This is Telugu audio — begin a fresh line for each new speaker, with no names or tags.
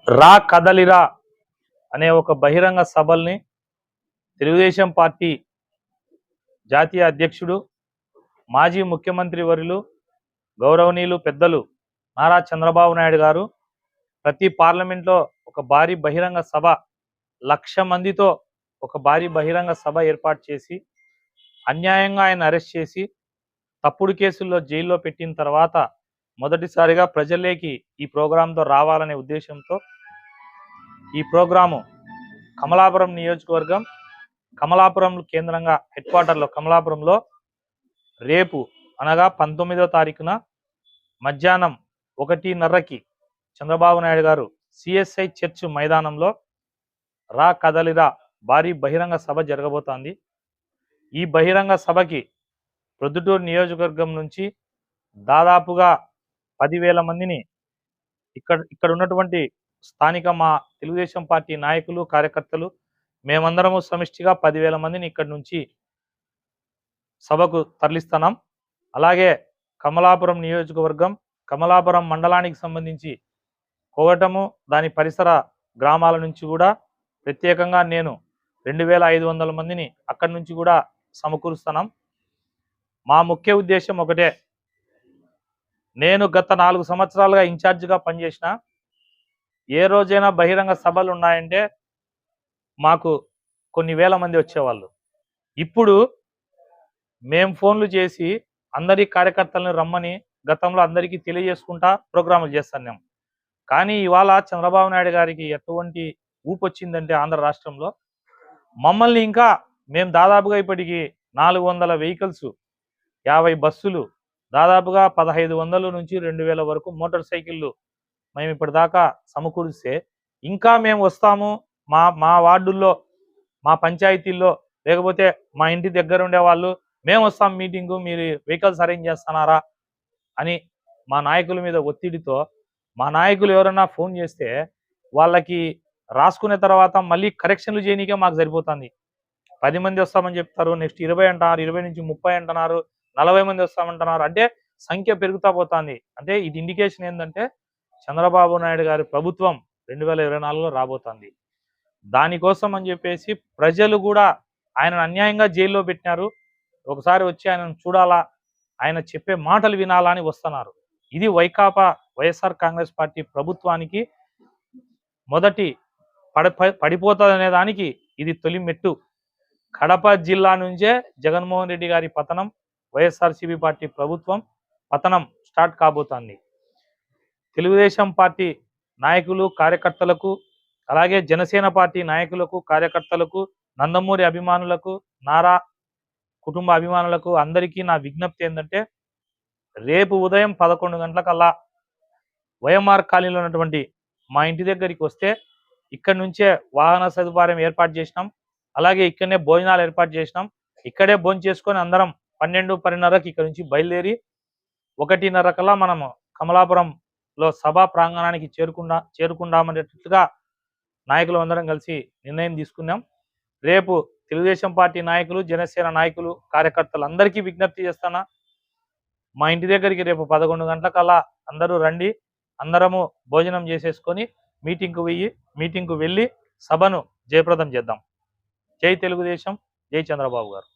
రా కదలిరా అనే ఒక బహిరంగ సభల్ని తెలుగుదేశం పార్టీ జాతీయ అధ్యక్షుడు మాజీ ముఖ్యమంత్రి వర్యులు గౌరవనీయులు పెద్దలు నారా చంద్రబాబు నాయుడు గారు ప్రతి పార్లమెంట్లో ఒక భారీ బహిరంగ సభ 1,00,000 మందితో ఒక భారీ బహిరంగ సభ ఏర్పాటు చేసి అన్యాయంగా ఆయన అరెస్ట్ చేసి తప్పుడు కేసుల్లో జైల్లో పెట్టిన తర్వాత మొదటిసారిగా ప్రజల్లోకి ఈ ప్రోగ్రాంతో రావాలనే ఉద్దేశంతో ఈ ప్రోగ్రాము కమలాపురం నియోజకవర్గం కమలాపురం కేంద్రంగా హెడ్ క్వార్టర్లో కమలాపురంలో రేపు అనగా 19వ తారీఖున మధ్యాహ్నం 1:30కి చంద్రబాబు నాయుడు గారు సిఎస్ఐ చర్చ్ మైదానంలో రా కదలిరా భారీ బహిరంగ సభ జరగబోతోంది. ఈ బహిరంగ సభకి ప్రొద్దుటూరు నియోజకవర్గం నుంచి దాదాపుగా 10,000 మందిని ఇక్కడ ఉన్నటువంటి స్థానిక మా తెలుగుదేశం పార్టీ నాయకులు కార్యకర్తలు మేమందరము సమిష్టిగా 10,000 మందిని ఇక్కడి నుంచి సభకు తరలిస్తున్నాం. అలాగే కమలాపురం నియోజకవర్గం కమలాపురం మండలానికి సంబంధించి కోవటము దాని పరిసర గ్రామాల నుంచి కూడా ప్రత్యేకంగా నేను 2,500 మందిని అక్కడి నుంచి కూడా సమకూరుస్తున్నాం. మా ముఖ్య ఉద్దేశం ఒకటే, నేను గత 4 సంవత్సరాలుగా ఇన్ఛార్జిగా పనిచేసిన ఏ రోజైనా బహిరంగ సభలు ఉన్నాయంటే మాకు కొన్ని వేల మంది వచ్చేవాళ్ళు. ఇప్పుడు మేము ఫోన్లు చేసి అందరి కార్యకర్తలను రమ్మని గతంలో అందరికీ తెలియజేసుకుంటా ప్రోగ్రాములు చేస్తున్నాం. కానీ ఇవాళ చంద్రబాబు నాయుడు గారికి ఎటువంటి ఊపు వచ్చిందంటే ఆంధ్ర రాష్ట్రంలో మమ్మల్ని ఇంకా మేము దాదాపుగా ఇప్పటికి 400 వెహికల్స్ 50 బస్సులు దాదాపుగా 1,500 నుంచి 2,000 వరకు మోటార్ సైకిళ్ళు మేము ఇప్పటిదాకా సమకూరిస్తే ఇంకా మేము వస్తాము మా వార్డుల్లో మా పంచాయతీల్లో లేకపోతే మా ఇంటి దగ్గర ఉండే వాళ్ళు మేము వస్తాం మీటింగు మీరు వెహికల్స్ అరేంజ్ చేస్తున్నారా అని మా నాయకుల మీద ఒత్తిడితో మా నాయకులు ఎవరన్నా ఫోన్ చేస్తే వాళ్ళకి రాసుకునే తర్వాత మళ్ళీ కరెక్షన్లు చేయనీకే మాకు సరిపోతుంది. 10 మంది వస్తామని చెప్తారు, నెక్స్ట్ 20 అంటున్నారు, 20 నుంచి 30 అంటున్నారు, 40 మంది వస్తామంటున్నారు. అంటే సంఖ్య పెరుగుతా పోతుంది. అంటే ఇది ఇండికేషన్ ఏంటంటే చంద్రబాబు నాయుడు గారి ప్రభుత్వం 2024లో రాబోతుంది. దానికోసం అని చెప్పేసి ప్రజలు కూడా ఆయనను అన్యాయంగా జైల్లో పెట్టినారు. ఒకసారి వచ్చి ఆయనను చూడాలా, ఆయన చెప్పే మాటలు వినాలా అని వస్తున్నారు. ఇది వైఎస్ఆర్ కాంగ్రెస్ పార్టీ ప్రభుత్వానికి మొదటి పడిపోతుందనే దానికి ఇది తొలి మెట్టు. కడప జిల్లా నుంచే జగన్మోహన్ రెడ్డి గారి పతనం, వైఎస్ఆర్సీపీ పార్టీ ప్రభుత్వం పతనం స్టార్ట్ కాబోతోంది. తెలుగుదేశం పార్టీ నాయకులు కార్యకర్తలకు అలాగే జనసేన పార్టీ నాయకులకు కార్యకర్తలకు నందమూరి అభిమానులకు నారా కుటుంబ అభిమానులకు అందరికీ నా విజ్ఞప్తి ఏంటంటే రేపు ఉదయం 11 గంటలకల్లా వైఎంఆర్ కాలనీలో ఉన్నటువంటి మా ఇంటి దగ్గరికి వస్తే ఇక్కడి నుంచే వాహన సదుపాయం ఏర్పాటు చేసినాం. అలాగే ఇక్కడనే భోజనాలు ఏర్పాటు చేసినాం. ఇక్కడే భోజనం చేసుకొని అందరం 12:10కి ఇక్కడ నుంచి బయలుదేరి 1:30కల్లా మనము కమలాపురంలో సభా ప్రాంగణానికి చేరుకుందామనేటట్లుగా నాయకులు అందరం కలిసి నిర్ణయం తీసుకున్నాం. రేపు తెలుగుదేశం పార్టీ నాయకులు జనసేన నాయకులు కార్యకర్తలు అందరికీ విజ్ఞప్తి చేస్తున్నా, మా ఇంటి దగ్గరికి రేపు 11 గంటలకల్లా అందరూ రండి. అందరము భోజనం చేసేసుకొని మీటింగ్కు వెళ్ళి సభను జయప్రదం చేద్దాం. జై తెలుగుదేశం, జై చంద్రబాబు గారు.